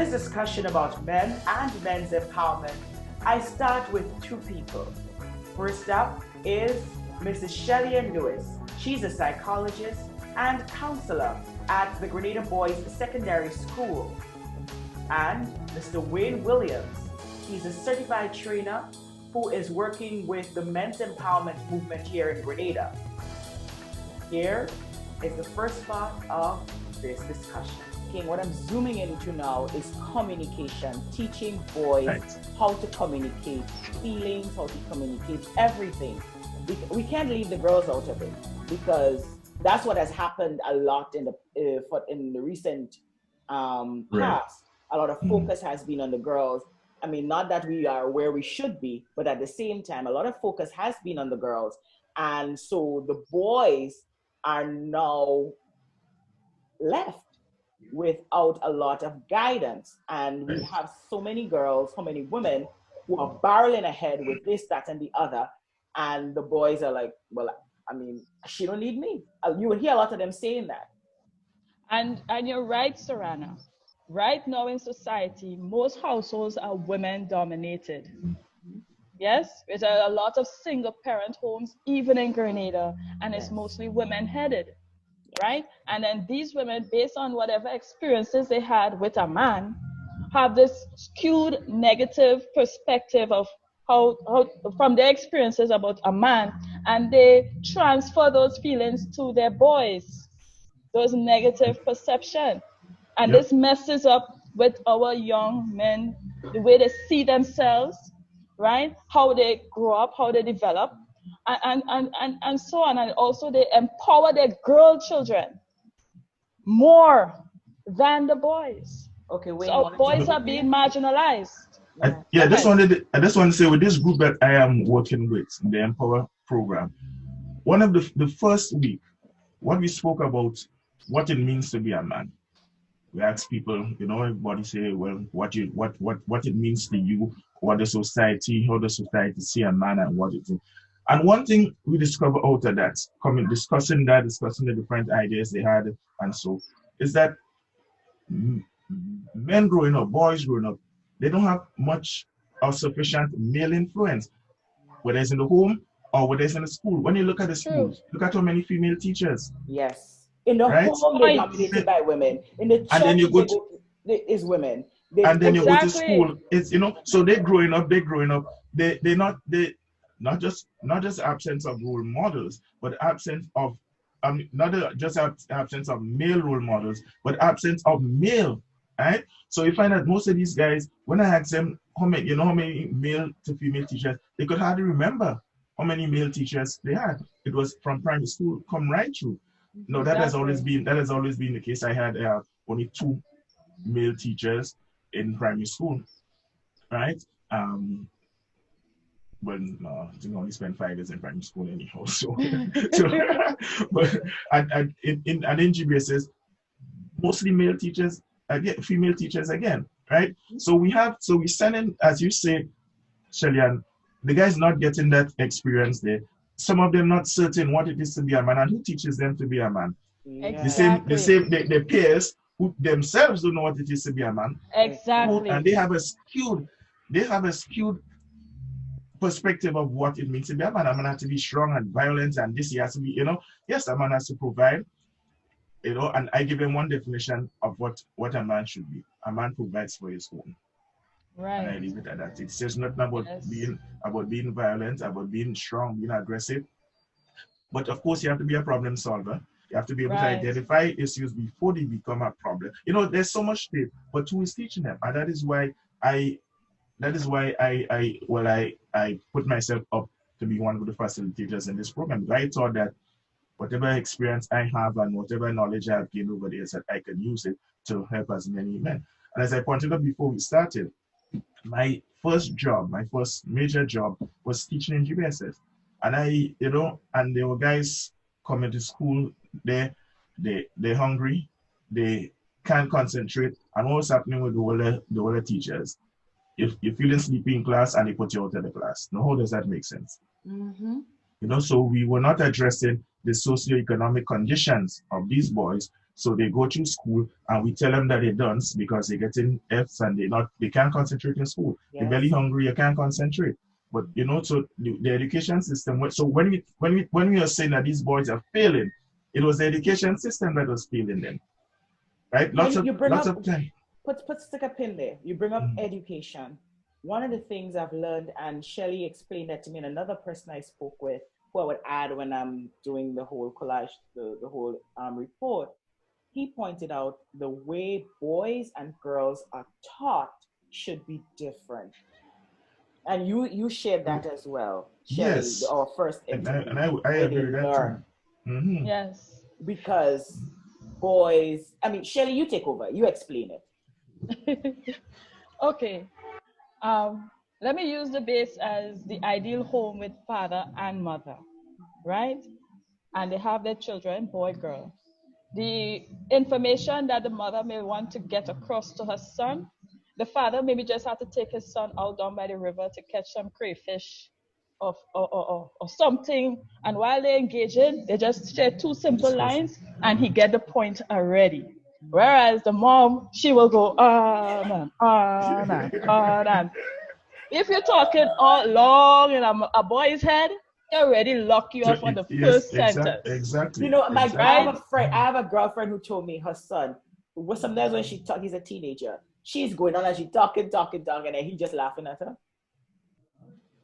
this discussion about men and men's empowerment, I start with two people. First up is Mrs. Shelly-Ann Lewis. She's a psychologist and counselor at the Grenada Boys Secondary School. And Mr. Wayne Williams. He's a certified trainer who is working with the men's empowerment movement here in Grenada. Here is the first part of this discussion. Okay, what I'm zooming into now is communication, teaching boys how to communicate feelings, how to communicate everything. We can't leave the girls out of it because that's what has happened a lot in the recent past. A lot of focus has been on the girls. I mean, not that we are where we should be, but at the same time, a lot of focus has been on the girls. And so the boys are now left without a lot of guidance. And we have so many girls, so many women who are barreling ahead with this, that, and the other. And the boys are like, well, I mean, she don't need me. You will hear a lot of them saying that. And you're right, Sarana. Right now in society, most households are women dominated. Yes, there's a lot of single parent homes, even in Grenada, and it's mostly women headed, right? And then these women, based on whatever experiences they had with a man, have this skewed negative perspective of how from their experiences about a man, and they transfer those feelings to their boys, those negative perception. And this messes up with our young men, the way they see themselves, right? How they grow up, how they develop, and so on. And also they empower their girl children more than the boys. Okay, wait. So boys are being marginalized. I just wanted to say, with this group that I am working with, the Empower program, one of the first week, what we spoke about, what it means to be a man. We ask people, everybody say, well, what it means to you, how the society see a man and what it is. And one thing we discover out of that, discussing the different ideas they had and so, is that men growing up, boys growing up, they don't have much or sufficient male influence, whether it's in the home or whether it's in the school. When you look at the schools, look at how many female teachers. Yes. In the home, they're dominated by women. In the church, and then you go is women. And then you go to school. It's so they're growing up. They're not just absence of role models, but absence of not just absence of male role models, but absence of male. Right? So you find that most of these guys, when I ask them how many male to female teachers, they could hardly remember how many male teachers they had. It was from primary school come right through. No, that has always been the case. I had only 2 male teachers in primary school, right? I only spent 5 years in primary school anyhow. So, but in GBSS, mostly male teachers, female teachers again, right? So we send in, as you say, Shelly-Ann, the guys not getting that experience there. Some of them not certain what it is to be a man, and who teaches them to be a man? Exactly. The peers who themselves don't know what it is to be a man. Exactly. And they have a skewed perspective of what it means to be a man. A man has to be strong and violent, and this he has to be, yes, a man has to provide, and I give them one definition of what a man should be. A man provides for his home. Right. And I leave it at that. It says nothing about being violent, about being strong, being aggressive. But of course, you have to be a problem solver. You have to be able to identify issues before they become a problem. There's so much there, but who is teaching them? And that is why I put myself up to be one of the facilitators in this program. I thought that whatever experience I have and whatever knowledge I have gained over the years, that I can use it to help as many men. And as I pointed out before we started, my first major job was teaching in GBSS. And and there were guys coming to school, they're hungry, they can't concentrate. And what's happening with the older teachers? If you're feeling sleepy in class and they put you out of the class. Now, how does that make sense? Mm-hmm. So we were not addressing the socioeconomic conditions of these boys So they go through school and we tell them that they're dunce because they're getting Fs and they can't concentrate in school. Yes. They're barely hungry, you can't concentrate. But so the education system. So when we are saying that these boys are failing, it was the education system that was failing them, right? Lots of time. Stick a pin there. You bring up education. One of the things I've learned, and Shelly explained that to me, and another person I spoke with, who I would add when I'm doing the whole collage, the whole report, he pointed out the way boys and girls are taught should be different. And you shared that as well, Shelly, yes. our first interview. And I agree with that too. Mm-hmm. Yes. Because boys, I mean, Shelly, you take over. You explain it. Okay. Let me use the base as the ideal home with father and mother, right? And they have their children, boy, girl. The information that the mother may want to get across to her son, the father maybe just have to take his son out down by the river to catch some crayfish or something. And while they're engaging, they just share 2 simple lines and he get the point already. Whereas the mom, she will go on and. If you're talking all long in a boy's head, they already lock you off on the first sentence. Exactly. You know, I have a girlfriend who told me her son, sometimes when she talk, he's a teenager, she's going on and she's talking, and he just laughing at her.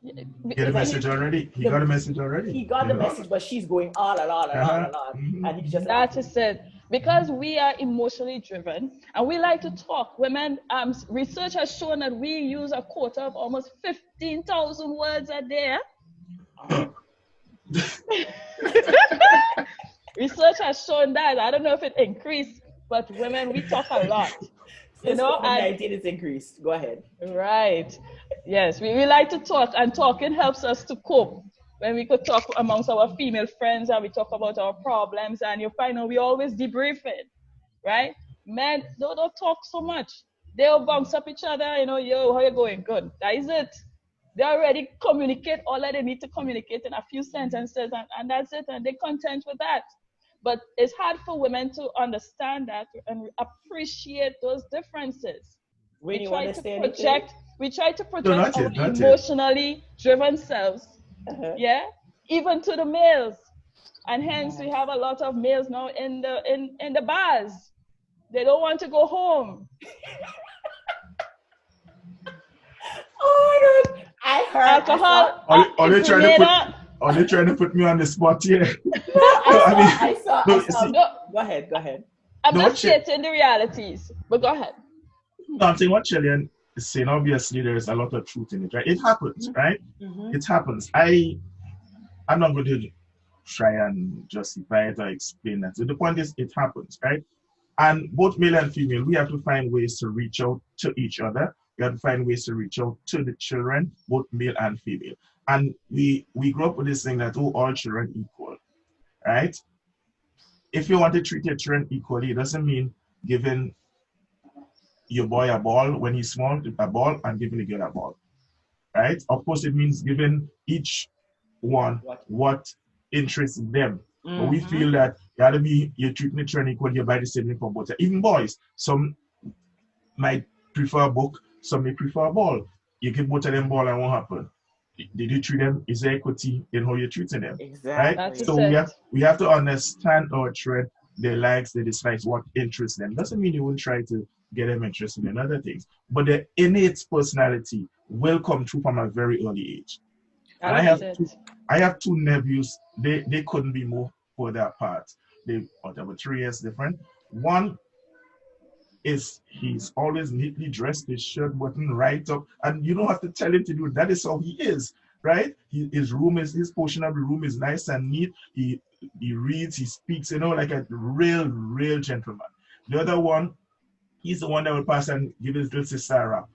Get a message already? He got a message already. He got the message, but she's going on and on and on and on. Mm-hmm. And he just that is it. Because we are emotionally driven and we like to talk. Women, research has shown that we use a quota of almost 15,000 words a day. Research has shown that. I don't know if it increased, but women, we talk a lot. You know, COVID-19 is increased. Go ahead. Right. Yes, we like to talk, and talking helps us to cope. When we could talk amongst our female friends and we talk about our problems, and you find out we always debriefing, right? Men don't talk so much. They'll bounce up each other, yo, how you going? Good. That is it. They already communicate all that they need to communicate in a few sentences, and that's it, and they're content with that. But it's hard for women to understand that and appreciate those differences. We try to project our emotionally driven selves. Yeah, even to the males, and hence we have a lot of males now in the bars. They don't want to go home. Oh my God! I heard alcohol. Are they trying to put me on the spot here? I saw. Go ahead. I'm not stating the realities, but go ahead. No, I'm saying what Shelly-Ann is saying. Obviously, there is a lot of truth in it, right? It happens, right? Mm-hmm. It happens. I'm not going to try and justify it or explain that. So the point is, it happens, right? And both male and female, we have to find ways to reach out to each other. We have to find ways to reach out to the children, both male and female. And we grew up with this thing that, all children equal, right? If you want to treat your children equally, it doesn't mean giving your boy a ball when he's small, a ball, and giving the girl a ball, right? Of course, it means giving each one what interests them. Mm-hmm. But we feel that you're treating the children equally, you buy the same thing for both. Even boys, some might prefer a book, some may prefer a ball. You give both of them ball and what happen? Did you treat them? Is there equity in how you're treating them? Exactly. Right? So we have to understand our children, their likes, their dislikes, what interests them. Doesn't mean you won't try to get them interested in other things. But the innate personality will come through from a very early age. And I have two nephews. They couldn't be more further apart. They whatever 3 years different. One is he's always neatly dressed, his shirt button right up, and you don't have to tell him to do it. That is how he is, right? His portion of the room is nice and neat. He reads, he speaks, like a real gentleman. The other one, he's the one that will pass and give his little sister a rap.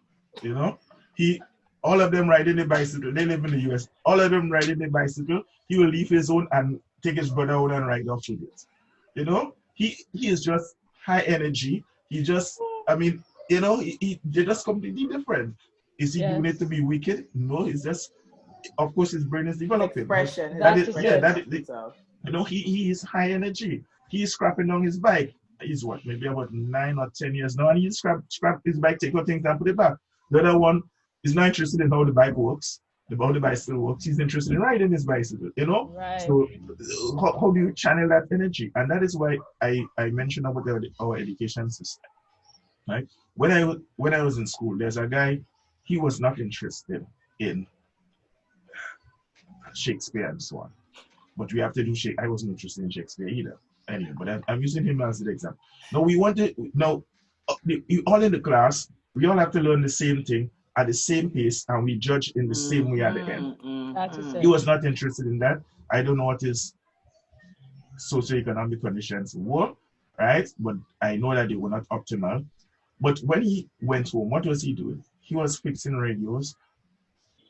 All of them riding the bicycle. They live in the US. All of them riding the bicycle. He will leave his own and take his brother out and ride off with it. He is just high energy. He just, they're just completely different. Is he doing it to be wicked? No, it's just, of course, his brain is developing. Expression. He is high energy. He is scrapping on his bike. he's what, maybe about 9 or 10 years now, and he scrap his bike, take out things and put it back. The other one is not interested in how the bike works, how the bicycle works. He's interested in riding his bicycle, you know? Right. So how do you channel that energy? And that is why I mentioned about our education system, right? When I was in school, there's a guy, he was not interested in Shakespeare and so on. But we have to do Shakespeare. I wasn't interested in Shakespeare either. Anyway, but I'm using him as an example. Now you all in the class, we all have to learn the same thing at the same pace, and we judge in the same way at the end. That's it. He was not interested in that. I don't know what his socioeconomic conditions were, right? But I know that they were not optimal. But when he went home, what was he doing? He was fixing radios.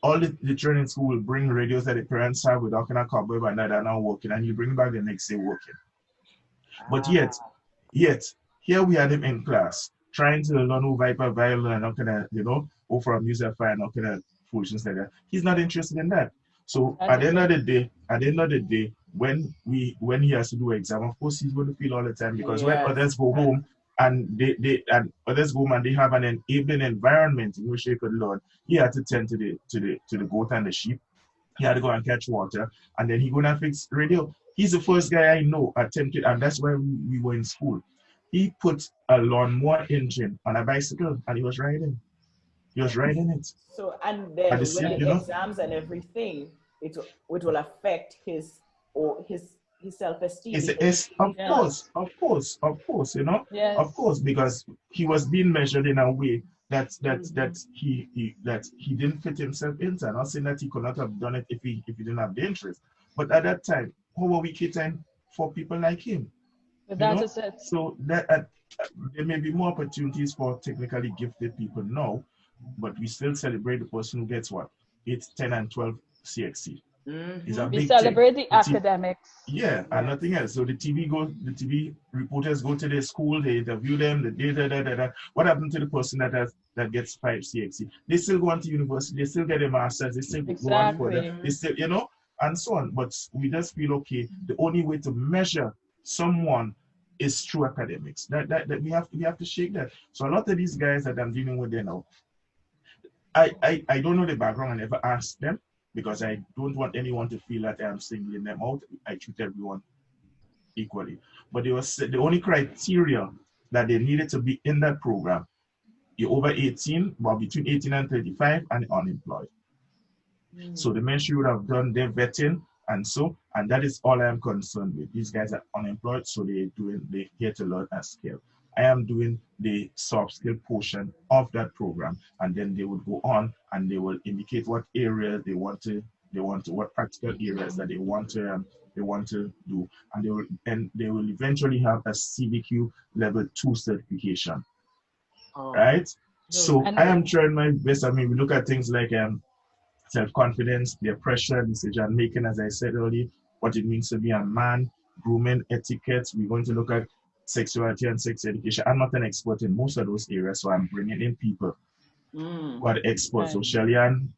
All the children in school will bring radios that the parents have without kind of cobweb and that are now working, and you bring back the next day working. But yet, here we had him in class trying to learn who Viper violin and not kind of, you know, or from music fire and not kind of foolishness like that. He's not interested in that. So at the end of the day, when he has to do an exam, of course he's going to feel all the time, because when others go home and they have an enabling environment in which they could learn, he had to tend to the goat and the sheep. He had to go and catch water, and then he gonna fix radio. He's the first guy I know attempted, and that's why we were in school. He put a lawnmower engine on a bicycle and he was riding. He was riding it. So, and then when exams and everything, it will affect his self-esteem. Of course, you know, of course, because he was being measured in a way that he didn't fit himself into. I'm not saying that he could not have done it if he didn't have the interest, but at that time, how were we catering for people like him? So that there may be more opportunities for technically gifted people now, but we still celebrate the person who gets what 8, 10, and 12 CXC. We celebrate the academics. And nothing else. So the TV reporters go to their school, they interview them, what happened to the person that gets 5 CXC? They still go on to university, they still get a master's, they still go on further, they still, you know, and so on. But we just feel okay. The only way to measure someone is through academics. That we have to shake that. So a lot of these guys that I'm dealing with there now, I don't know the background. I never asked them, because I don't want anyone to feel that I'm singling them out. I treat everyone equally. But the only criteria that they needed to be in that program, you're over 18, well, between 18 and 35, and unemployed. So the ministry would have done their vetting, and that is all I am concerned with. These guys are unemployed, so they're here to learn a skill. I am doing the soft skill portion of that program, and then they would go on and they will indicate what areas what practical areas that they want to do, and they will eventually have a CBQ level 2 certification. Right? So I am trying my best. I mean, we look at things like self-confidence, their pressure, decision making, as I said earlier, what it means to be a man, grooming, etiquette. We're going to look at sexuality and sex education. I'm not an expert in most of those areas, so I'm bringing in people who are experts. So Shelly-Ann,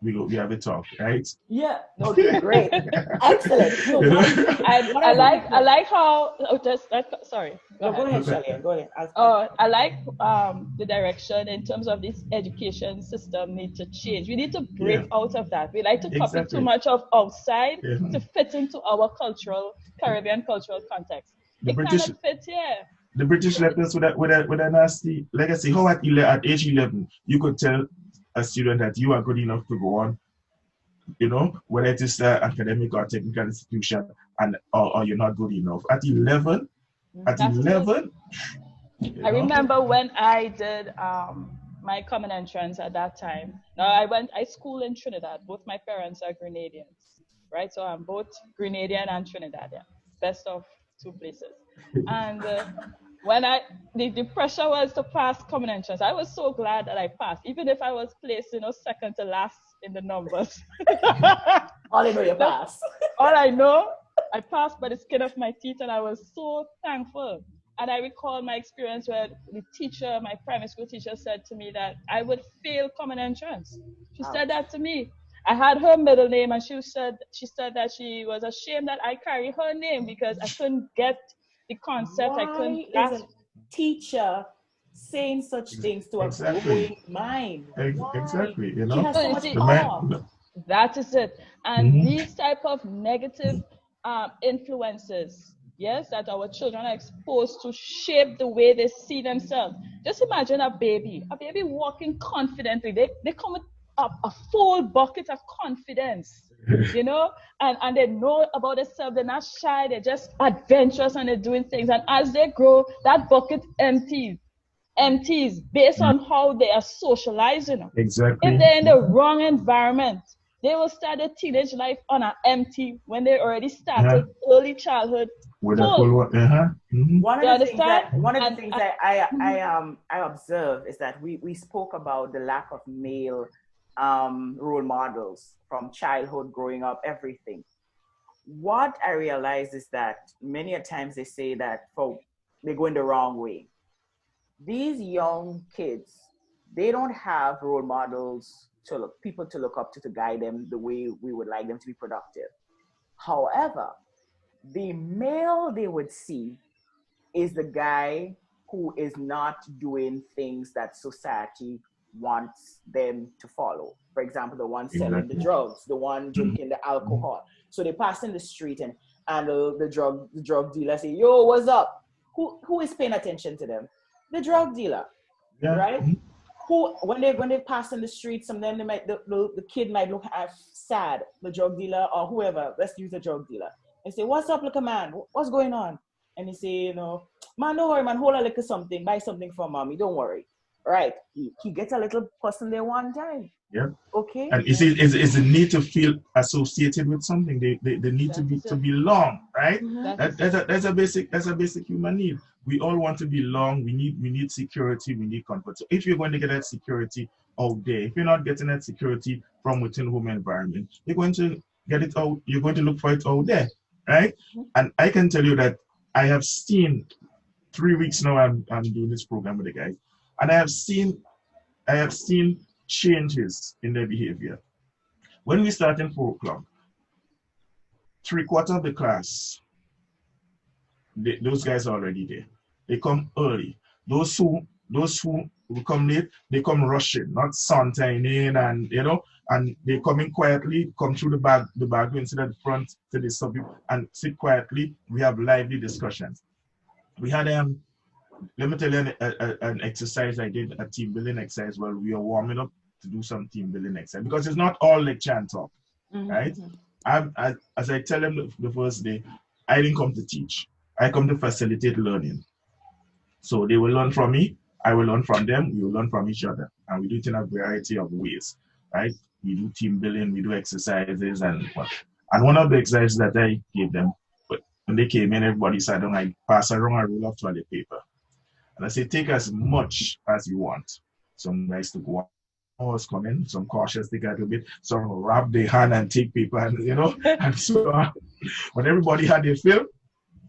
we have a talk, right? Yeah. Okay. Great. Excellent. So I like how. Sorry. Go ahead, Shelly-Ann. Go ahead. I like the direction in terms of this education system need to change. We need to break out of that. We like to copy too much of outside to fit into our Caribbean cultural context. The British cannot fit here. The British left us with a nasty legacy. How at age 11 you could tell a student that you are good enough to go on, you know, whether it is an academic or technical institution, or you're not good enough. At 11, I remember when I did my common entrance at that time. Now I school in Trinidad. Both my parents are Grenadians, right? So I'm both Grenadian and Trinidadian, best of 2 places. And when the pressure was to pass common entrance, I was so glad that I passed, even if I was placed, second to last in the numbers. All I know you passed. All I know, I passed by the skin of my teeth, and I was so thankful. And I recall my experience where the teacher, my primary school teacher, said to me that I would fail common entrance. She said that to me. I had her middle name, and she said that she was ashamed that I carry her name because I couldn't get the concept. I couldn't Why is grasp. a teacher saying such things to a growing mind? Why? Exactly, you She know. has So so you much see, power. that is it. And Mhm. these type of negative influences, yes, that our children are exposed to shape the way they see themselves. Just imagine a baby walking confidently. They come with a full bucket of confidence, you know, and they know about themselves. They're not shy. They're just adventurous and they're doing things. And as they grow, that bucket empties based on how they are socializing. Exactly. If they're in the wrong environment, they will start their teenage life on an empty when they already started early childhood With a full full. one. Mhm. One You of the things understand? that one of the And things that I observe is that we spoke about the lack of male role models from childhood, growing up, everything. What I realize is that many a times they say that they're going the wrong way. These young kids, they don't have role models to look people to look up to guide them the way we would like them to be productive. However, the male they would see is the guy who is not doing things that society wants them to follow. For example, the one selling the Exactly. drugs, the one Mhm. drinking the alcohol. So they pass in the street and the drug dealer say, "Yo, what's up?" Who is paying attention to them? The drug dealer, Yeah. right? Mhm. Who when they pass in the street, some of them the kid might look sad, the drug dealer or whoever. Let's use the drug dealer and say, "What's up, little man? What's going on?" And he say, "Man, don't worry, man. Hold a little something. Buy something for mommy. Don't worry." Right? He gets a little person there one time. Yeah. Okay. And you see, is the need to feel associated with something. They need that is to it. belong, right? Mm-hmm. That's a basic human need. We all want to belong. We need security. We need comfort. So if you're going to get that security out there, if you're not getting that security from within home environment, you're going to get it out. You're going to look for it out there, right? And I can tell you that I have seen 3 weeks now. I'm doing this program with the guys, and I have seen changes in their behavior. When we start in 4 o'clock, 3/4 of the class, those guys are already there. They come early. Those who will come late, they come rushing, not sauntering in, and they come in quietly, come through the back door instead of the front to the sub and sit quietly. We have lively discussions. We had let me tell you an exercise I did, a team building exercise while we are warming up to do some team building exercise, because it's not all lecture and talk, right? As I tell them the first day, I didn't come to teach. I come to facilitate learning. So they will learn from me, I will learn from them, we will learn from each other. And we do it in a variety of ways, right? We do team building, we do exercises, and one of the exercises that I gave them, when they came in, everybody sat down, I pass around a roll of toilet paper. And I say, take as much as you want. Some guys to go on, come in, some cautious, take a little bit, some wrap their hand and take paper, and and so on. When everybody had their fill,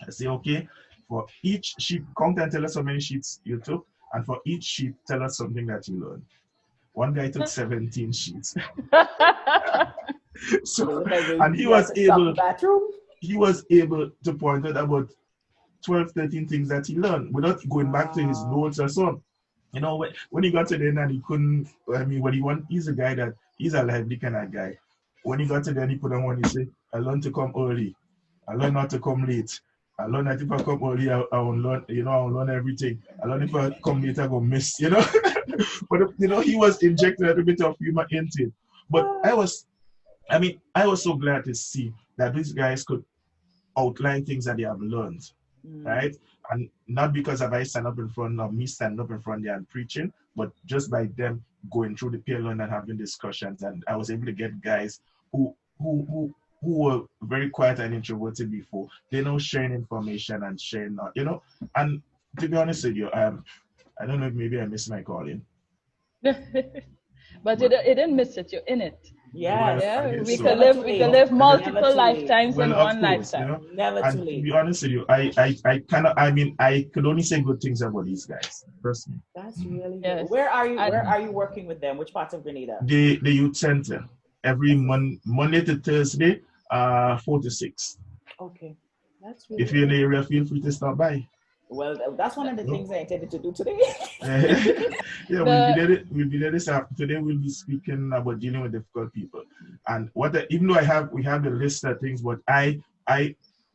I say, okay, for each sheet, count and tell us how many sheets you took, and for each sheet, tell us something that you learned. One guy took 17 sheets. So, and he was able to point out about 12, 13 things that he learned without going back to his notes or so. When he got to the end and he couldn't, he's a guy that, he's a lively kind of guy. When he got to the end, he put on one, he said, I learned to come early. I learned not to come late. I learned that if I come early, I will learn, I will learn everything. I learned if I come late, I go miss, But, he was injecting a little bit of humor into it. But I was so glad to see that these guys could outline things that they have learned. Right? And not because of I stand up in front of me standing up in front there and preaching, but just by them going through the peer learning and having discussions. And I was able to get guys who were very quiet and introverted before. They're now sharing information and sharing, And to be honest with you, I don't know if maybe I missed my calling. But you didn't miss it. You're in it. Yes. Yeah, we so. can live multiple lifetimes in one lifetime. Never And too late. to be honest with you, I could only say good things about these guys. Trust me. That's really Yes. good. Where are you working with them? Which parts of Grenada? The youth center. Every Monday to Thursday, 4 to 6. Okay. That's really If you're in the area, feel free to stop by. well. That's one of the things I intended to do today. Yeah, we'll be there this afternoon. Today we'll be speaking about dealing with difficult people. And even though we have the list of things, but I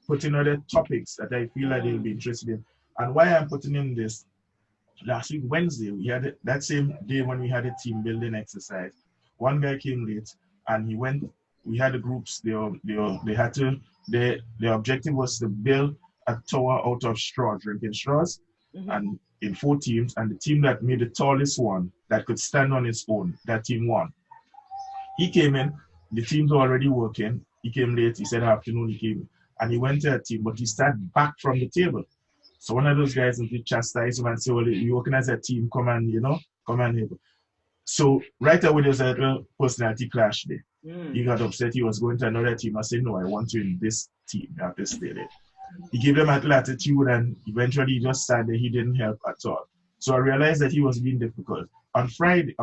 put in other topics that I feel like they'll be interested in. And why I'm putting in this, last week, Wednesday, we had that same day when we had a team building exercise. One guy came late and we had the groups, their objective was to build a tower out of drinking straws, and in 4 teams, and the team that made the tallest one that could stand on its own, that team won. He came in, the teams were already working. He came late, he said afternoon he came, and he went to a team, but he sat back from the table. So one of those guys would chastise him and say, well, you're working as a team, come and help. So right away, there's a little personality clash there. He got upset, he was going to another team. I said, no, I want you in this team, you have to stay there. He gave them a little attitude, and eventually he just sat there, he didn't help at all. So I realized that he was being difficult. On Thursday,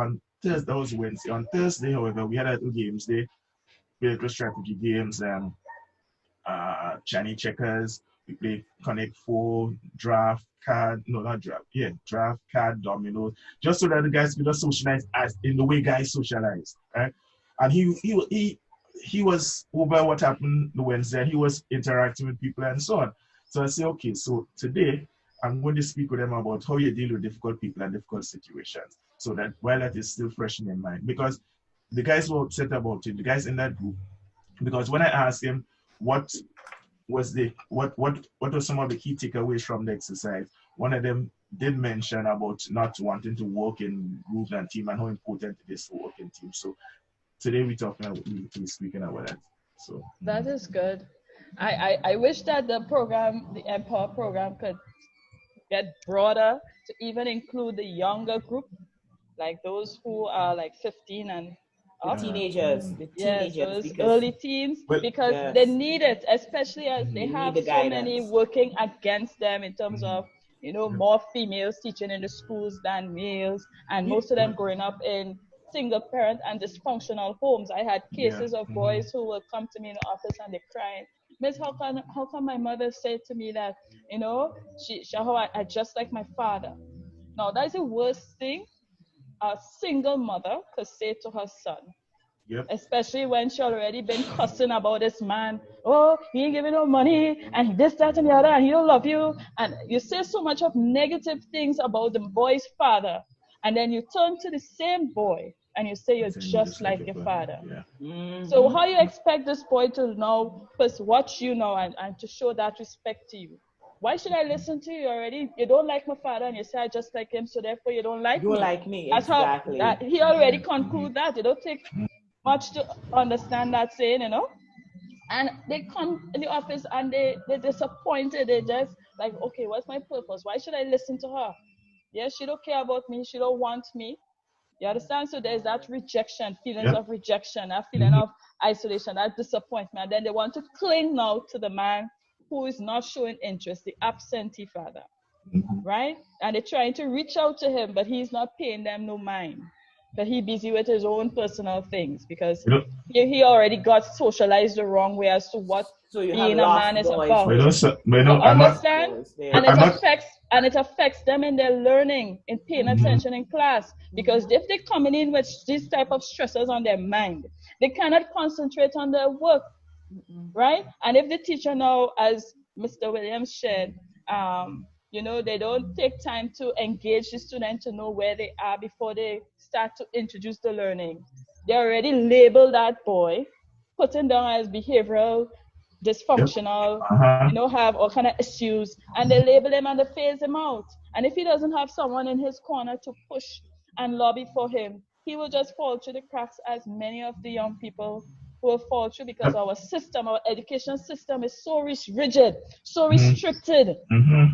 that was Wednesday. On Thursday, however, we had a little games there, little strategy games, Chinese checkers. We play Connect 4, draft card, dominoes, just so that the guys could just socialize as in the way guys socialize, right? And he was over what happened the Wednesday, and he was interacting with people and so on. So I say, okay, so today I'm going to speak with them about how you deal with difficult people and difficult situations, so that while that is still fresh in your mind, because the guys were upset about it, the guys in that group, because when I asked him what were some of the key takeaways from the exercise, one of them did mention about not wanting to work in groups and team and how important it is to work in teams. So today we're speaking about that. So that is good. I wish that the Empower program could get broader to even include the younger group, like those who are like 15 and up. Teenagers, those early teens, because they need it, especially as they have so many working against them in terms of, more females teaching in the schools than males, and most of them growing up in single parent and dysfunctional homes. I had cases of boys who will come to me in the office and they're crying, Miss, how can my mother say to me that, I just like my father? Now, that's the worst thing a single mother could say to her son. Yep. Especially when she already been cussing about this man. Oh, he ain't giving no money, and this, that, and the other, and he don't love you. And you say so much of negative things about the boy's father, and then you turn to the same boy and you say you're just like your father. Yeah. So how you expect this boy to now first watch you now and to show that respect to you? Why should I listen to you already? You don't like my father, and you say I just like him, so therefore you don't like me. You like me, That's exactly. How he already conclude that. It don't take much to understand that saying, And they come in the office and they're disappointed. They just like, okay, what's my purpose? Why should I listen to her? Yes, she don't care about me. She don't want me. You understand? So there's that rejection, feelings of rejection, that feeling of isolation, that disappointment. And then they want to cling now to the man who is not showing interest, the absentee father, right? And they're trying to reach out to him, but he's not paying them no mind. But he's busy with his own personal things, because he already got socialized the wrong way as to what being a man is about. Understand? And it affects them in their learning, in paying attention in class. Because if they're coming in with these type of stressors on their mind, they cannot concentrate on their work, right? And if the teacher now, as Mr. Williams shared, they don't take time to engage the student to know where they are before they start to introduce the learning. They already label that boy, put him down as behavioral, dysfunctional, have all kind of issues, and they label him and they phase him out. And if he doesn't have someone in his corner to push and lobby for him, he will just fall through the cracks, as many of the young people will fall through, because our education system is so rigid, so restricted,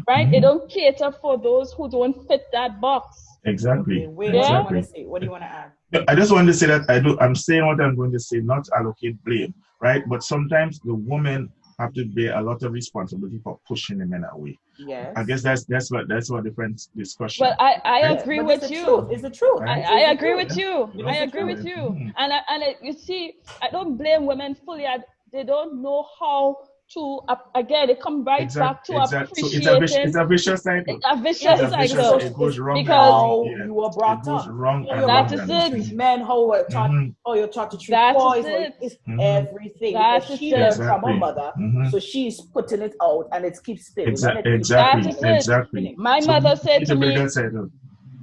right? It don't cater for those who don't fit that box. Exactly. What do you want to add? I just want to say that I'm saying what I'm going to say, not allocate blame, right? But sometimes the women have to bear a lot of responsibility for pushing the men away. Yes. I guess that's a different discussion. Well, I agree with you. It's the truth. I agree with you. I agree with you. And you see, I don't blame women fully. They don't know how to again, it comes right back to appreciating. So it's a vicious cycle. It's a vicious cycle. It goes wrong because you were brought it goes up. wrong. That is it. Men, how we're taught, how you're taught to treat boys. It's everything. That Because she learned from her mother, so she's putting it out, and it keeps spinning. Exactly. My mother said to me,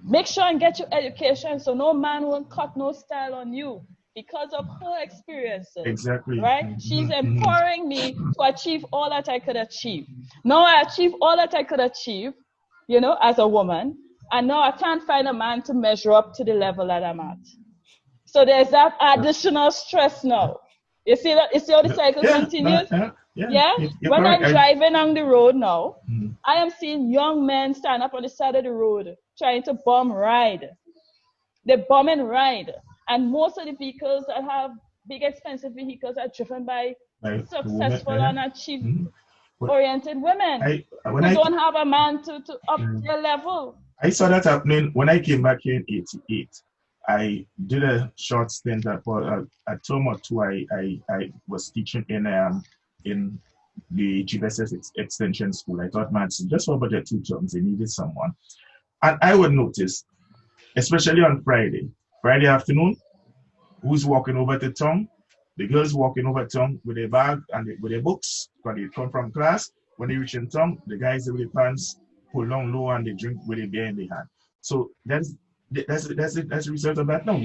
make sure and get your education so no man won't cut no style on you. Because of her experiences. Exactly. Right? She's empowering me to achieve all that I could achieve. Now I achieve all that I could achieve, you know, as a woman. And now I can't find a man to measure up to the level that I'm at. So there's that additional stress now. You see that? You see how the cycle continues? When I'm driving on the road now, I am seeing young men stand up on the side of the road trying to bum ride. They bum and ride. And most of the vehicles that have big expensive vehicles are driven by successful and achieve-oriented women who don't have a man to up their level. I saw that happening when I came back here in '88. I did a short stint for a term or two. I was teaching in the GSS extension school. I thought, man, just for about 2 terms, they needed someone. And I would notice, especially on Friday afternoon, who's walking over to town? The girls walking over to town with their bag and with their books, because they come from class. When they reach in town, the guys with their pants pull down low and they drink with a beer in their hand. So that's the result of that now.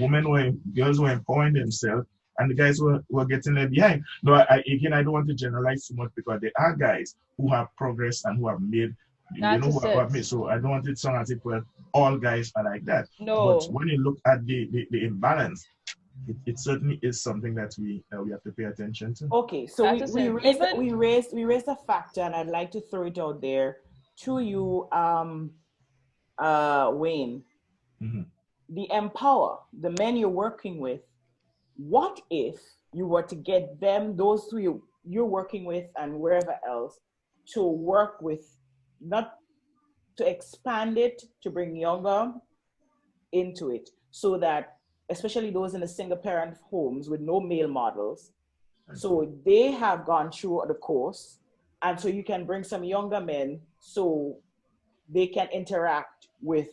Girls were empowering themselves, and the guys were getting left behind. No, I don't want to generalize too much, because there are guys who have progressed and who have made. Who have made. So I don't want it to sound as if all guys are like that. No. But when you look at the imbalance, it certainly is something that we have to pay attention to. Okay, so we raised a factor, and I'd like to throw it out there to you, Wayne. The empower, the men you're working with. What if you were to get them, those who you're working with and wherever else, to work with, not to expand it, to bring younger into it, so that especially those in the single parent homes with no male models, so they have gone through the course, and so you can bring some younger men so they can interact with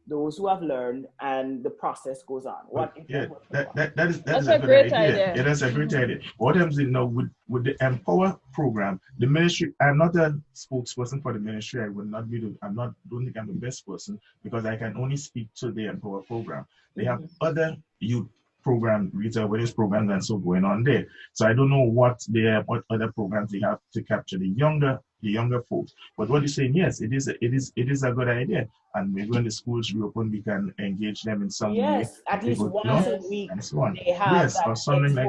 those who have learned, and the process goes on. That's a great idea. Yeah, that's a great idea. What I'm saying now with the Empower program, the ministry, I'm not a spokesperson for the ministry. I would not be don't think I'm the best person, because I can only speak to the Empower program. They have other youth program, retail awareness programs and so going on there. So I don't know what other programs they have to capture the younger folks. But what you're saying, yes, it is a good idea. And maybe when the schools reopen, we can engage them in some way. Yes, at least once a week. And so on. They have that or something like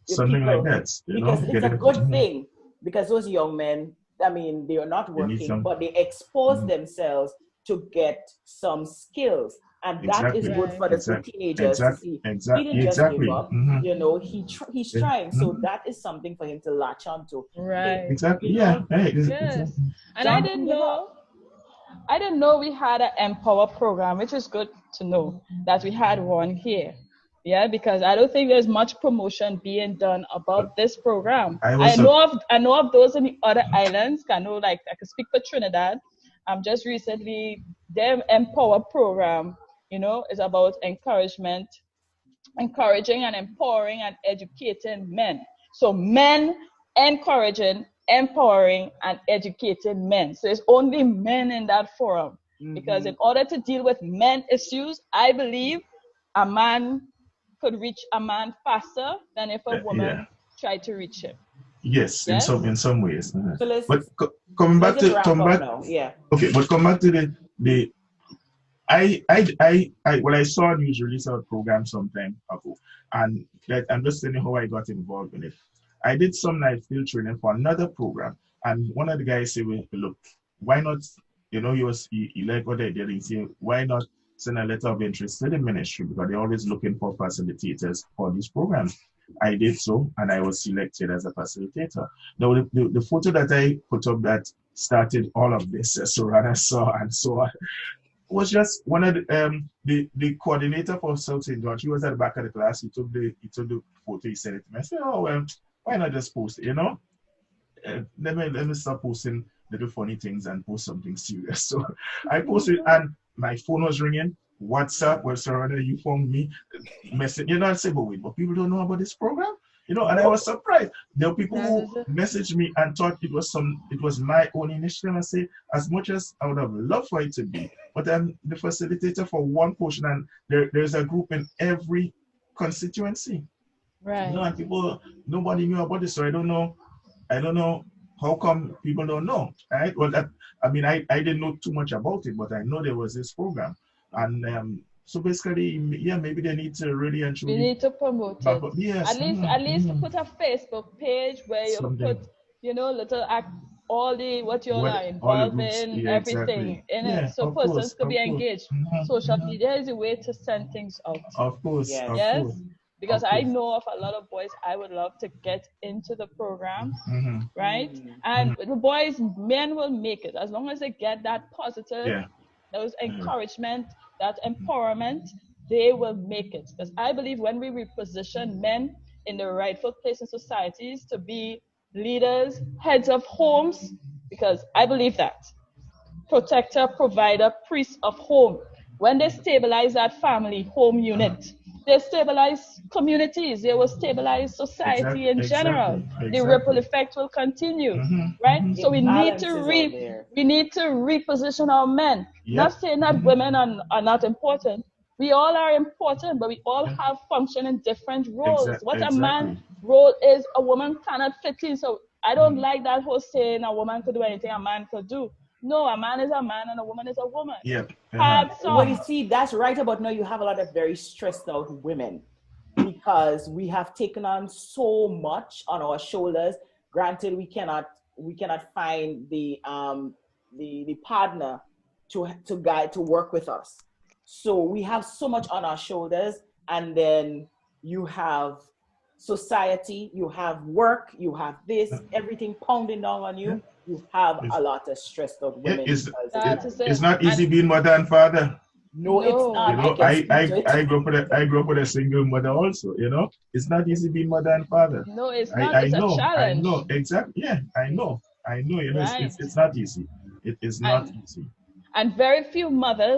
something like that. Because it's a good thing. Because those young men, I mean, they are not working, but they expose themselves to get some skills. And that is good for the teenagers to see. He didn't just give up. You know, he's trying. So that is something for him to latch onto. Right. Exactly. Yes. And I didn't know we had an Empower program, which is good to know that we had one here. Yeah, because I don't think there's much promotion being done about this program. I know of those in the other islands. I could speak for Trinidad. Just recently, their Empower program, is about encouraging and empowering and educating men. So men encouraging, empowering, and educating men. So it's only men in that forum. Because in order to deal with men issues, I believe a man could reach a man faster than if a woman tried to reach him. Yes, in some ways. So but come back to the I saw a news release of a program some time ago, and I'm just telling you how I got involved in it. I did some night field training for another program, and one of the guys said, well, look, why not, he liked what I did, he said, why not send a letter of interest to the ministry, because they're always looking for facilitators for these programs. I did so, and I was selected as a facilitator. Now, the photo that I put up that started all of this, Sorana saw and so on, was just one of the coordinator for South St. George. He was at the back of the class. He took the photo. He sent it to me. I said, oh well, why not just post it? let me stop posting little funny things and post something serious. So I posted, and my phone was ringing. WhatsApp, well, Sarana, you phoned me, message. You know, I say, but people don't know about this program. You know, and I was surprised. There were people who messaged me and thought it was my own initiative. I say, as much as I would have loved for it to be, but I'm the facilitator for one portion, and there's a group in every constituency. Right. You know, and nobody knew about this, so I don't know how come people don't know, right? Well, I didn't know too much about it, but I know there was this program, and so basically, yeah, maybe they need to really and truly. We need to promote it. Yes. At least put a Facebook page where you put, little all the what you are involved in, everything in it, so persons could be engaged. Social media is a way to send things out. Of course. Yes. Because I know of a lot of boys I would love to get into the program, right? And the men will make it as long as they get that positive, those encouragement, that empowerment, they will make it. Because I believe when we reposition men in the rightful place in societies to be leaders, heads of homes, because I believe that. Protector, provider, priest of home. When they stabilize that family home unit, they stabilize communities, they will stabilize society in general. The ripple effect will continue, right? So we need to reposition our men. Not saying that women are not important. We all are important, but we all have function in different roles. What a man's role is, a woman cannot fit in. So I don't like that whole saying a woman could do anything a man could do. No, a man is a man and a woman is a woman. Well, you see, that's right about now. You have a lot of very stressed out women because we have taken on so much on our shoulders. Granted, we cannot find the partner to work with us. So we have so much on our shoulders, and then you have society, you have work, you have this, everything pounding down on you. You have a lot of stressed out women. It's not easy being mother and father. No, it's not. You know, I grew up with a single mother also. You know, it's not easy being mother and father. No, it's not. It's a challenge. I know exactly. Yeah, I know. You know, it's not easy. It is not easy. And very few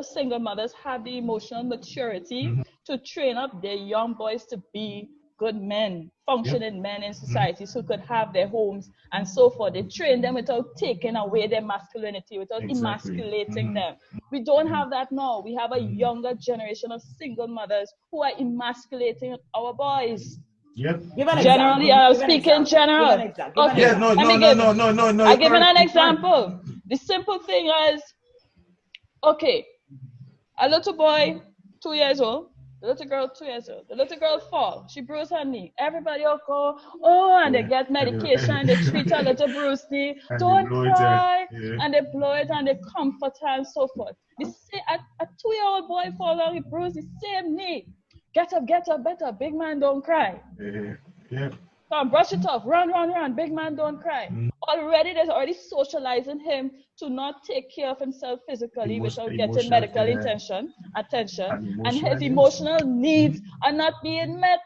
single mothers, have the emotional maturity to train up their young boys to be good men, functioning men in societies who could have their homes and so forth. They train them without taking away their masculinity, without emasculating them. We don't have that now. We have a younger generation of single mothers who are emasculating our boys. Generally, I'm speaking general. Okay. No. I give an example. The simple thing is, okay, a little boy, 2 years old, the little girl, 2 years old. The little girl fall. She bruised her knee. Everybody will go, and they get medication. They treat her little bruised knee. Don't cry. And they blow it and they comfort her and so forth. A 2-year-old boy fall down, he bruised the same knee. Get up, better. Big man don't cry. Come, brush it off. Run. Big man don't cry. Already, there's already socializing him to not take care of himself physically without getting medical attention, and his emotional needs are not being met.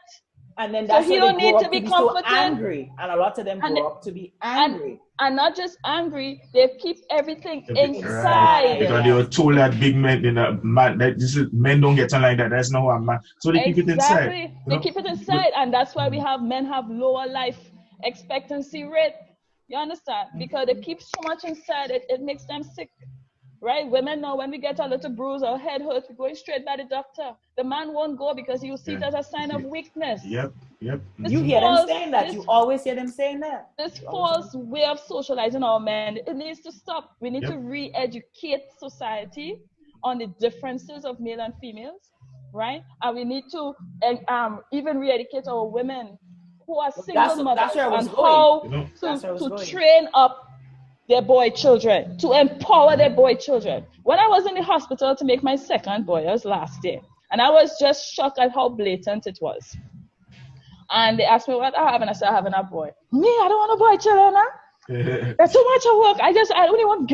And then that's so he don't need to be comforted. So angry, and a lot of them grow up to be angry. And not just angry, they keep everything inside. Because they were told that big men, men don't get on like that. That's not how a man. So they keep it inside. They keep it inside, and that's why men have lower life expectancy rate. You understand? Because they keep so much inside, it makes them sick. Right? Women know when we get a little bruise or head hurt, we're going straight by the doctor. The man won't go because he'll see it as a sign of weakness. Yep. You hear them saying that. You always hear them saying that. This false way of socializing our men, it needs to stop. We need to re-educate society on the differences of male and females, right? And we need to even re-educate our women who are single mothers on how to train up their boy children, to empower their boy children. When I was in the hospital to make my second boy, it was last year, and I was just shocked at how blatant it was. And they asked me what I have, and I said, I have a boy. Me, I don't want a boy children. That's too much of work. I only want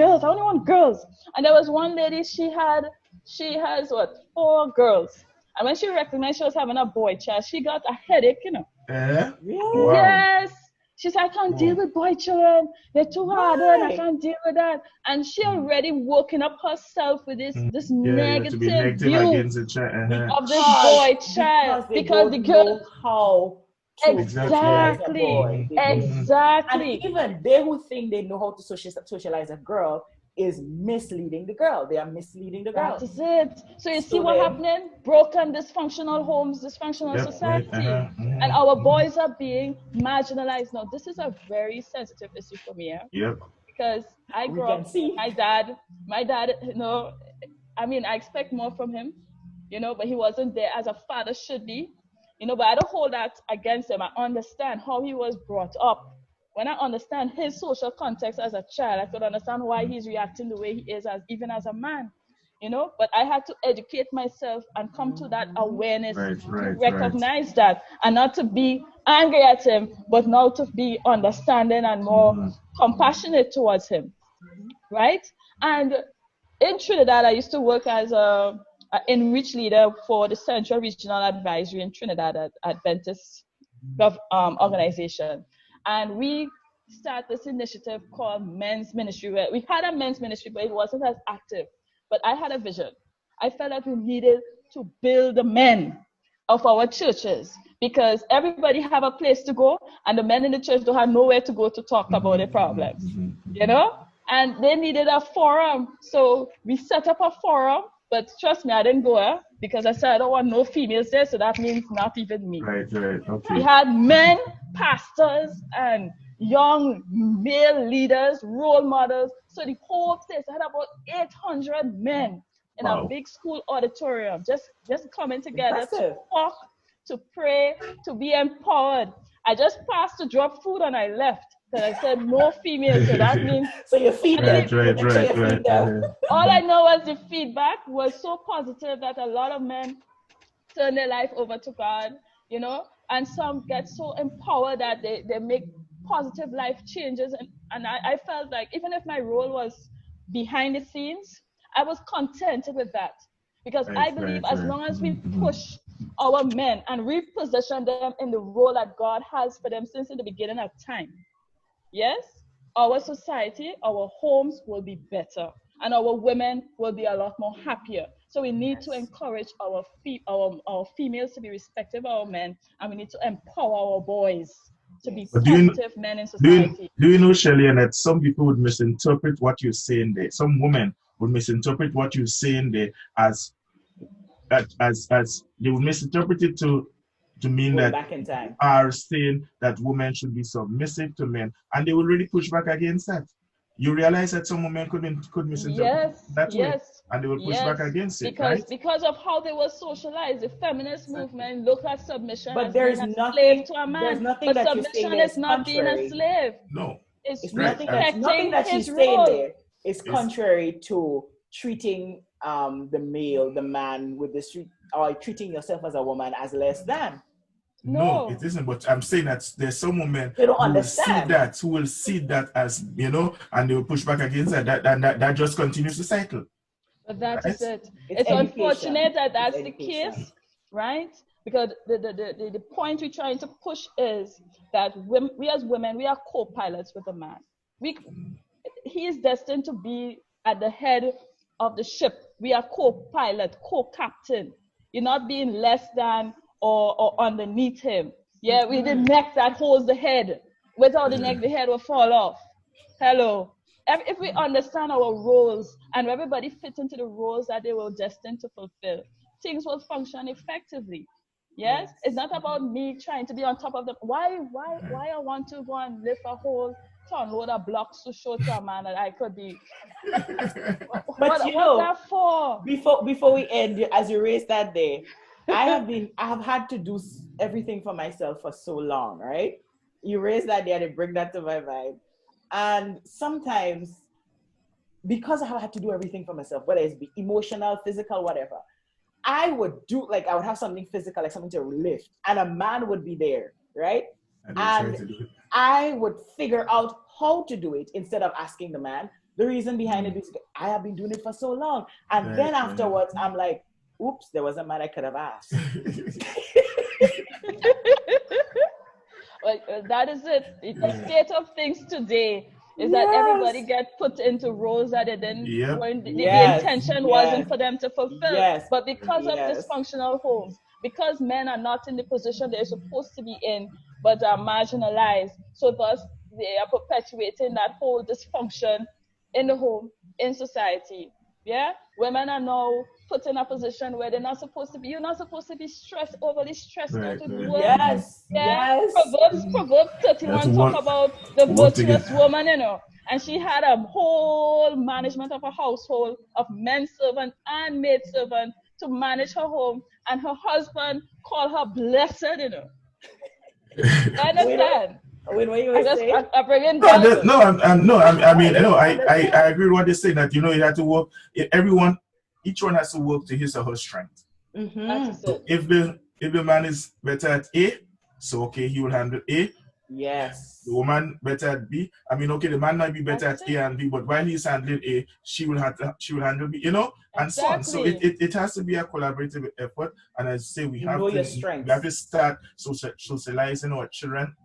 girls. And there was one lady, she has 4 girls. And when she recognized she was having a boy child, she got a headache, Really? Wow. Yes. She said, I can't deal with boy children. They're too hard and I can't deal with that. And she already woken up herself with this To be negative negative view against the child. of this boy child. Because the girl how to socialize a boy. Exactly. And even they who think they know how to socialize a girl is misleading the girl. They are misleading the girl. That is it. So you see what's happening? Broken, dysfunctional homes, dysfunctional society. And our boys are being marginalized. Now, this is a very sensitive issue for me. Because I grew up, my dad, you know, I mean, I expect more from him, you know, but he wasn't there as a father should be, you know, but I don't hold that against him. I understand how he was brought up. When I understand his social context as a child, I could understand why he's reacting the way he is, even as a man, you know. But I had to educate myself and come to that awareness to recognize that, and not to be angry at him, but now to be understanding and more compassionate towards him, right? And in Trinidad, I used to work as an in-reach leader for the Central Regional Advisory in Trinidad at Adventist organization. And we started this initiative called Men's Ministry. Where we had a men's ministry, but it wasn't as active. But I had a vision. I felt that we needed to build the men of our churches, because everybody have a place to go, and the men in the church don't have nowhere to go to talk about their problems, you know? And they needed a forum. So we set up a forum, but trust me, I didn't go because I said I don't want no females there, so that means not even me. Okay. We had men, pastors, and young male leaders, role models. So the whole place, I had about 800 men in a big school auditorium, just coming together to talk, to pray, to be empowered. I just passed to drop food and I left. I said no females, so that means so your feedback. All I know was the feedback was so positive that a lot of men turn their life over to God, you know, and some get so empowered that they make positive life changes. And I felt like even if my role was behind the scenes, I was contented with that, because I believe as long as we push our men and reposition them in the role that God has for them since the beginning of time, yes, our society, our homes will be better, and our women will be a lot more happier. So we need to encourage our females to be respectful of our men, and we need to empower our boys to be positive men in society. Do you know, Shelly-Ann, that some people would misinterpret what you're saying there? Some women would misinterpret what you're saying there as they would misinterpret it to mean that back in time are saying that women should be submissive to men, and they will really push back against that. You realize that some women could misinterpret that way, and they will push back against it, because of how they were socialized. The feminist movement looked at submission as being a slave to a man. But submission is not being a slave. No, it's nothing that she's saying there is contrary to treating the man with the street, or treating yourself as a woman as less than. No, it isn't. But I'm saying that there's some women who will see that as, you know, and they will push back against that. That just continues to cycle. But that is it. It's unfortunate that that's the case, right? Because the point we're trying to push is that we as women, we are co-pilots with a man. He is destined to be at the head of the ship. We are co-pilot, co-captain. You're not being less than or underneath him. Yeah, with the neck that holds the head. Without the neck, the head will fall off. Hello. If we understand our roles and everybody fits into the roles that they were destined to fulfill, things will function effectively. Yes? It's not about me trying to be on top of them. Why I want to go and lift a whole ton-load of blocks to show to a man that I could be. But what's that for? Before we end, as you raised that there, I have had to do everything for myself for so long, right? You raise that there and bring that to my mind. And sometimes, because I have had to do everything for myself, whether it's be emotional, physical, whatever, I would have something physical, like something to lift, and a man would be there, right? And I would figure out how to do it instead of asking the man. The reason behind it is I have been doing it for so long. And then afterwards, I'm like, oops, there was a man I could have asked. That is it. The state of things today is that everybody gets put into roles that they didn't, the intention wasn't for them to fulfill. But because of dysfunctional homes, because men are not in the position they're supposed to be in, but are marginalized, so thus they are perpetuating that whole dysfunction in the home, in society. Yeah, women are now put in a position where they're not supposed to be. You're not supposed to be overly stressed out with work. Proverbs 31 talk about the virtuous woman, and she had a whole management of a household of men servant and maid servant to manage her home, and her husband called her blessed, I understand. Wait, what you were saying? I bring in I agree with what they say, that, you have to work. Each one has to work to his or her strength. So if the man is better at A, so okay, he will handle A. Yes. The woman better at B. The man might be better at A and B, but while he's handling A, she will handle B, and so on. So it has to be a collaborative effort. And as I say, we have to start socializing our children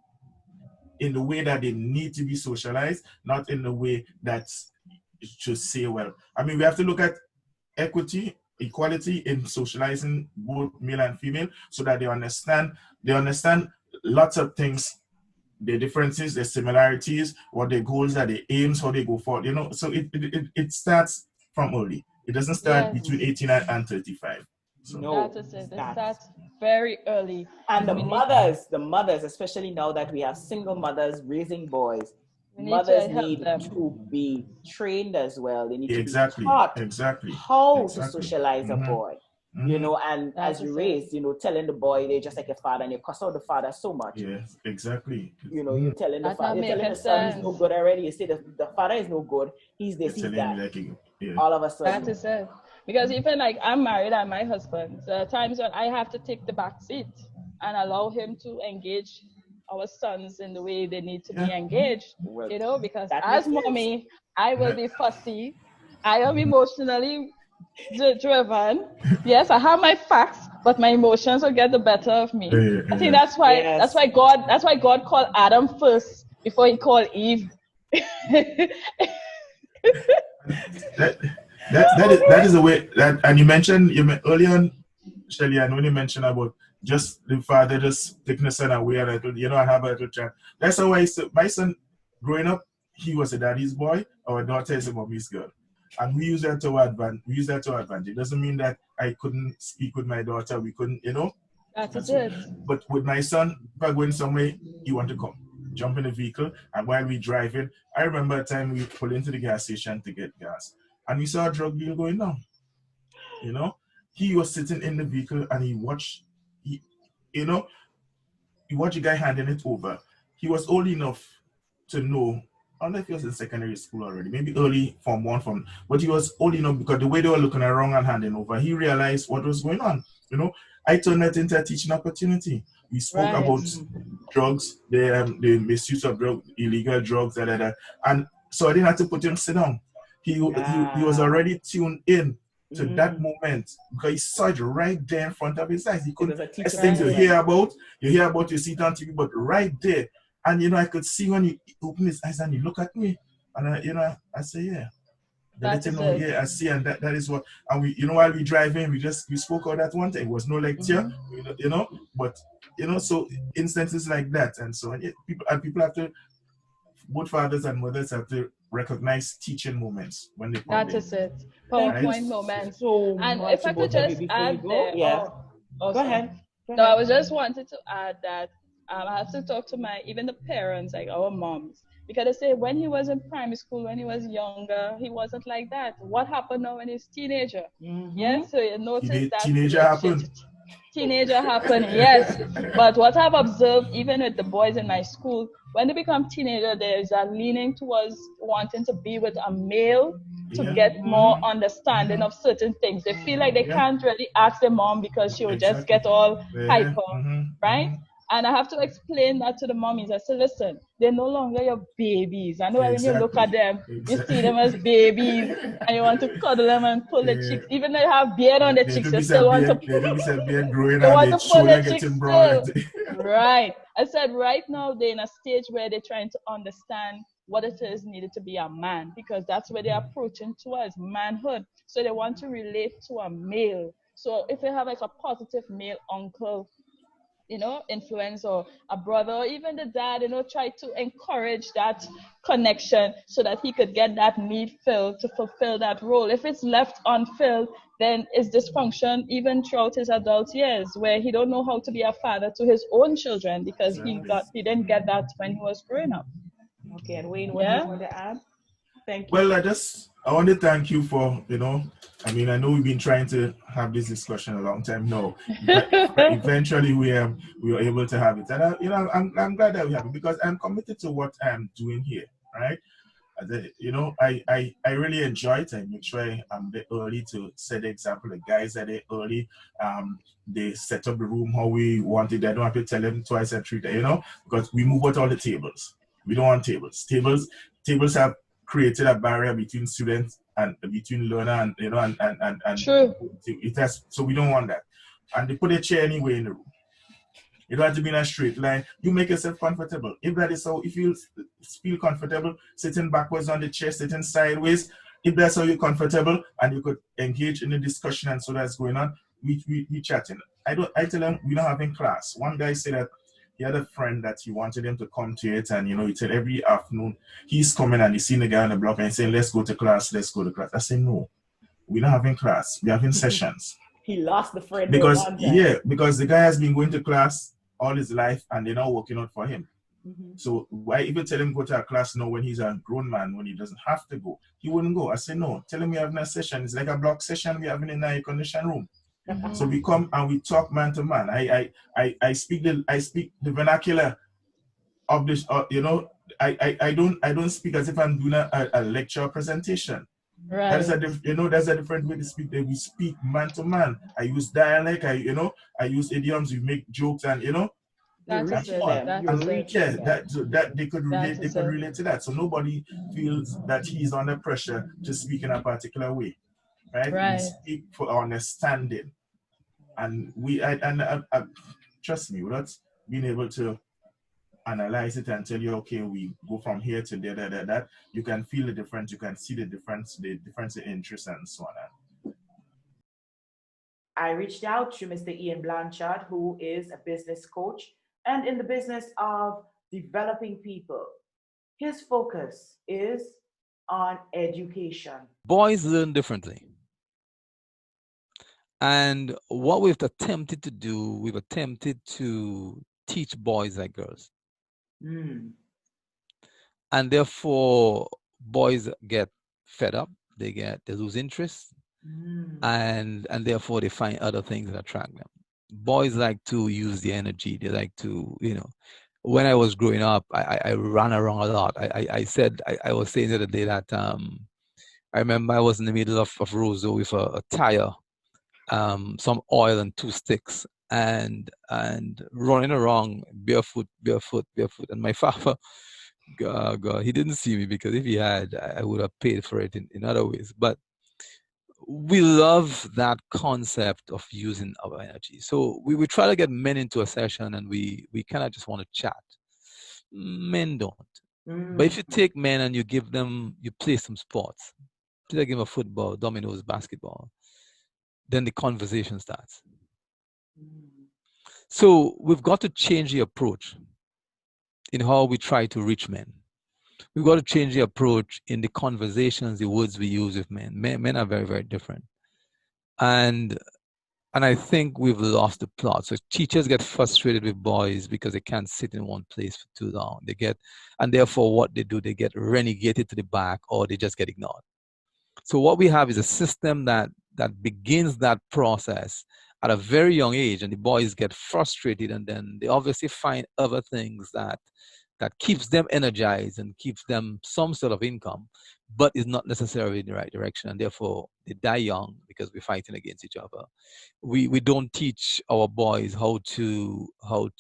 in the way that they need to be socialized, not in the way that it should say, well. We have to look at equality in socializing both male and female, so that they understand lots of things, their differences, their similarities, what their goals are, their aims, how they go forward. So it starts from early. It doesn't start between 18 and 35. So. No, that is it. It starts very early. And the mothers, especially now that we have single mothers raising boys, mothers need to be trained as well. They need to be taught how to socialize a boy. And as you raise, telling the boy they're just like a father, and you cuss out the father so much. Yes, exactly. You're telling the father, you're telling the son he's no good already. You say the father is no good. He's this, he's that. All of a sudden. That is it. Because even like I'm married and my husband, there are times when I have to take the back seat and allow him to engage our sons in the way they need to be engaged, because as mommy, I will be fussy. I am emotionally driven. Yes, I have my facts, but my emotions will get the better of me. I think that's why God called Adam first before he called Eve. That is the way that, and you mentioned earlier on, Shelly-Ann, when you mentioned about just the father just taking the son away and have a little chat. That's how my son growing up, he was a daddy's boy, our daughter is a mommy's girl. And we use that to our advantage. It doesn't mean that I couldn't speak with my daughter, we couldn't, That's it. But with my son, if I go in somewhere, he want to come, jump in the vehicle, and while we driving, I remember a time we pulled into the gas station to get gas, and we saw a drug deal going on. He was sitting in the vehicle and he watched a guy handing it over. He was old enough to know, I don't know if he was in secondary school already, maybe early Form 1, but he was old enough because the way they were looking around and handing over, he realized what was going on. I turned that into a teaching opportunity. We spoke about drugs, the misuse of illegal drugs, and so I didn't have to put him sit down. He was already tuned in to that moment because he saw it right there in front of his eyes. He couldn't. There's things you hear about, you see it on TV, but right there, and I could see when he opened his eyes and he looked at me, and I say, yeah. Let him know, I see, and that is what. And we, while we driving, we spoke about that one thing. It was no lecture, but so instances like that, and so people have to, both fathers and mothers have to recognize teaching moments when they come in. That is it. PowerPoint moments. And if I could just add there, go ahead. No, I was just wanted to add that I have to talk to even the parents, like our moms. Because they say when he was in primary school, when he was younger, he wasn't like that. What happened now when he's teenager? Yes, so you notice that teenager happened. Teenager happened, yes. But what I've observed, even with the boys in my school, when they become teenager, there's a leaning towards wanting to be with a male to get more understanding of certain things. They feel like they can't really ask their mom because she will just get all hyper, right? And I have to explain that to the mommies. I said, listen, they're no longer your babies. I know when you look at them, you see them as babies and you want to cuddle them and pull their cheeks. Even though they have beard on their cheeks, you still want to growing you and want their to pull shoulder their cheeks getting still. broad. Right. I said right now they're in a stage where they're trying to understand what it is needed to be a man, because that's where they're approaching towards manhood. So they want to relate to a male. So if they have like a positive male uncle, influence, or a brother, or even the dad, try to encourage that connection so that he could get that need filled to fulfill that role. If it's left unfilled, then it's dysfunction even throughout his adult years, where he don't know how to be a father to his own children because he didn't get that when he was growing up. Okay, and Wayne, what do you want to add? Thank you. Well, I want to thank you for, I know we've been trying to have this discussion a long time now. Eventually we were able to have it. And, I'm glad that we have it because I'm committed to what I'm doing here, right? I really enjoy it. I make sure I'm there early to set the example. The guys are there early. They set up the room how we want it. I don't have to tell them twice and three times, because we move out all the tables. We don't want tables. Tables have created a barrier between students and between learner and True. So we don't want that. And they put a chair anywhere in the room. You don't have to be in a straight line. You make yourself comfortable. If that is how, if you feel comfortable sitting backwards on the chair, sitting sideways, if that's how you're comfortable and you could engage in the discussion and so that's going on, we chatting. I tell them we're not having class. One guy said that he had a friend that he wanted him to come to it, and he said every afternoon he's coming and he's seeing the guy on the block and he's saying, let's go to class. I say, no, we're not having class. We're having sessions. He lost the friend because the guy has been going to class all his life and they're not working out for him. Mm-hmm. So why even tell him go to a class now when he's a grown man, when he doesn't have to go? He wouldn't go. I say, no, tell him we're having a session. It's like a block session we're having in a air-conditioned room. Mm-hmm. So we come and we talk man to man. I speak the vernacular of this. I don't speak as if I'm doing a lecture presentation. Right. That's a different way to speak. We speak man to man. I use dialect. I use idioms. We make jokes and that they could relate. They could relate to that. So nobody feels that he's under pressure to speak in a particular way. Right. We speak for understanding. And trust me, without being able to analyze it and tell you, okay, we go from here to there, that, you can feel the difference, you can see the difference in interest and so on. I reached out to Mr. Ian Blanchard, who is a business coach and in the business of developing people. His focus is on education. Boys learn differently. And what we've attempted to do, we've attempted to teach boys like girls. Mm. And therefore, boys get fed up, they lose interest, and therefore they find other things that attract them. Boys like to use the energy. They like to, when I was growing up, I ran around a lot. I was saying the other day that I remember I was in the middle of Roseau with a tire, some oil and 2 sticks, and running around barefoot. And my father, God, he didn't see me, because if he had, I would have paid for it in other ways. But we love that concept of using our energy. So we try to get men into a session, and we kind of just want to chat. Men don't. But if you take men and you play some sports, play a game of football, dominoes, basketball, then the conversation starts. So we've got to change the approach in how we try to reach men. We've got to change the approach in the conversations, the words we use with men. Men are very, very different. And I think we've lost the plot. So teachers get frustrated with boys because they can't sit in one place for too long. And therefore what they do, they get renegated to the back, or they just get ignored. So what we have is a system that begins that process at a very young age, and the boys get frustrated, and then they obviously find other things that keeps them energized and keeps them some sort of income, but is not necessarily in the right direction, and therefore they die young because we're fighting against each other. We don't teach our boys how to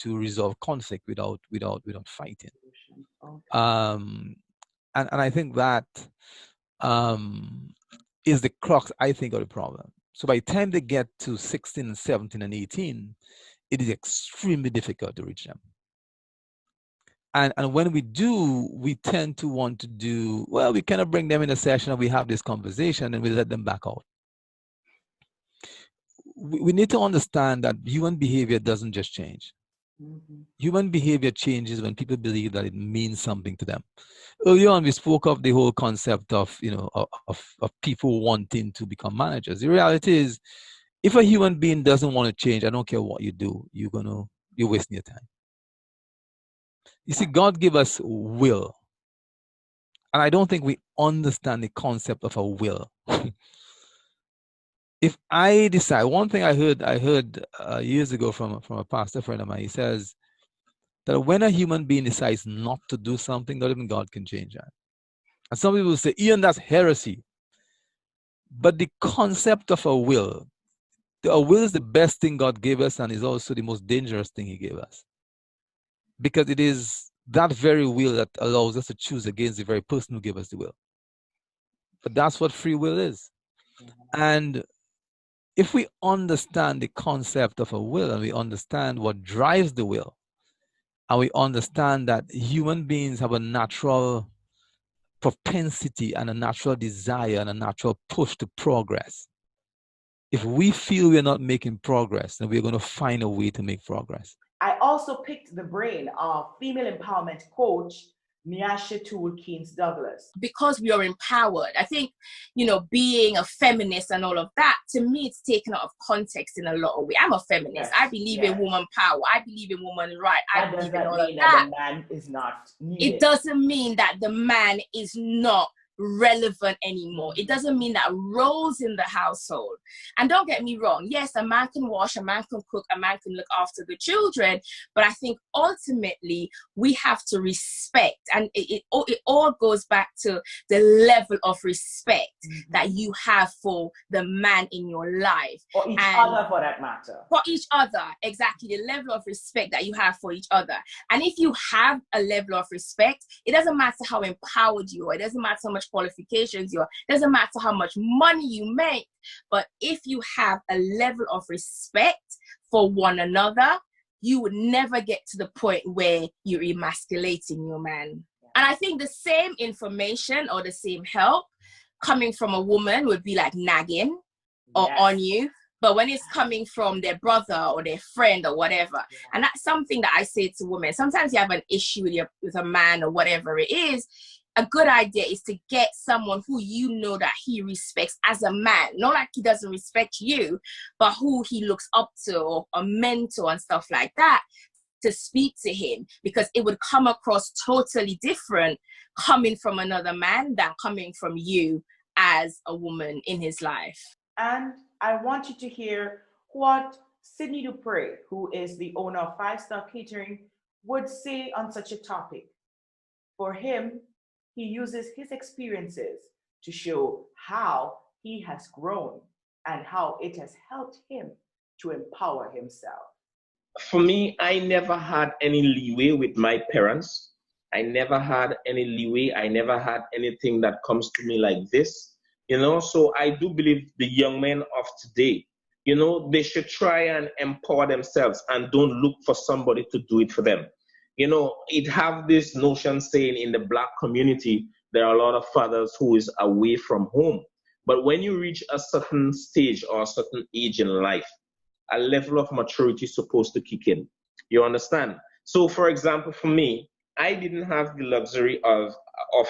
resolve conflict without fighting. And I think that is the crux, I think, of the problem. So by the time they get to 16 and 17 and 18, it is extremely difficult to reach them. And when we do, we tend to want to do, well, we kind of bring them in a session and we have this conversation and we let them back out. We need to understand that human behavior doesn't just change. Human behavior changes when people believe that it means something to them. Earlier on, we spoke of the whole concept of, of people wanting to become managers. The reality is, if a human being doesn't want to change, I don't care what you do, you're wasting your time. You see, God gave us will. And I don't think we understand the concept of a will. If I decide, one thing I heard years ago from a pastor friend of mine, he says that when a human being decides not to do something, not even God can change that. And some people say, Ian, that's heresy. But the concept of a will is the best thing God gave us and is also the most dangerous thing he gave us. Because it is that very will that allows us to choose against the very person who gave us the will. But that's what free will is. And if we understand the concept of a will and we understand what drives the will, and we understand that human beings have a natural propensity and a natural desire and a natural push to progress. If we feel we're not making progress, then we're going to find a way to make progress. I also picked the brain of female empowerment coach, Niasha Toole Keens-Douglas. Because we are empowered, I think, being a feminist and all of that, to me, it's taken out of context in a lot of ways. I'm a feminist. Yes. I believe in woman power. I believe in woman right. I believe in all of that. The man is not needed. It doesn't mean that the man is not relevant anymore. It doesn't mean that roles in the household, and don't get me wrong, yes, a man can wash, a man can cook, a man can look after the children, but I think ultimately we have to respect, and it all goes back to the level of respect that you have for the man in your life, or each other, for that matter. For each other, exactly, the level of respect that you have for each other. And if you have a level of respect, it doesn't matter how empowered you are, it doesn't matter how much qualifications you are, it doesn't matter how much money you make, but if you have a level of respect for one another, you would never get to the point where you're emasculating your man. And I think the same information or the same help coming from a woman would be like nagging or on you. But when it's coming from their brother or their friend or whatever, and that's something that I say to women, sometimes you have an issue with a man or whatever it is, a good idea is to get someone who you know that he respects as a man, not like he doesn't respect you, but who he looks up to, or a mentor and stuff like that, to speak to him, because it would come across totally different coming from another man than coming from you as a woman in his life. And I want you to hear what Sydney Dupre, who is the owner of 5-Star Catering, would say on such a topic. For him, he uses his experiences to show how he has grown and how it has helped him to empower himself. For me, I never had any leeway with my parents. I never had any leeway. I never had anything that comes to me like this. So I do believe the young men of today, they should try and empower themselves and don't look for somebody to do it for them. It have this notion saying in the Black community, there are a lot of fathers who is away from home. But when you reach a certain stage or a certain age in life, a level of maturity is supposed to kick in. You understand? So for example, for me, I didn't have the luxury of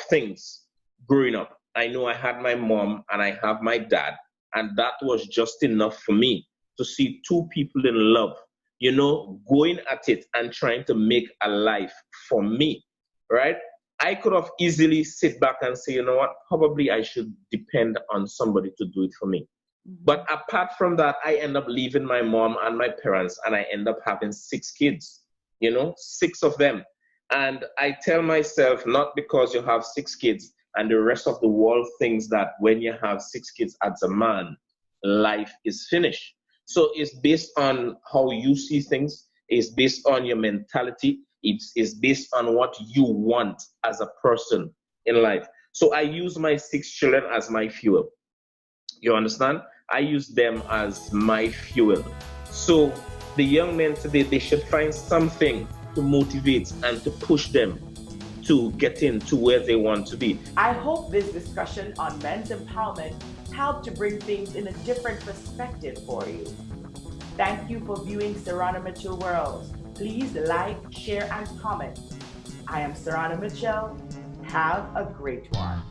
things growing up. I know I had my mom and I have my dad, and that was just enough for me to see two people in love, going at it and trying to make a life for me, right? I could have easily sit back and say, what, probably I should depend on somebody to do it for me. But apart from that, I end up leaving my mom and my parents, and I end up having 6 kids, 6 of them. And I tell myself, not because you have 6 kids and the rest of the world thinks that when you have 6 kids as a man, life is finished. So it's based on how you see things, it's based on your mentality, it's based on what you want as a person in life. So I use my 6 children as my fuel. You understand? I use them as my fuel. So the young men today, they should find something to motivate and to push them to get into where they want to be. I hope this discussion on men's empowerment helped to bring things in a different perspective for you. Thank you for viewing Serrana Mitchell World. Please like, share, and comment. I am Serrana Mitchell. Have a great one.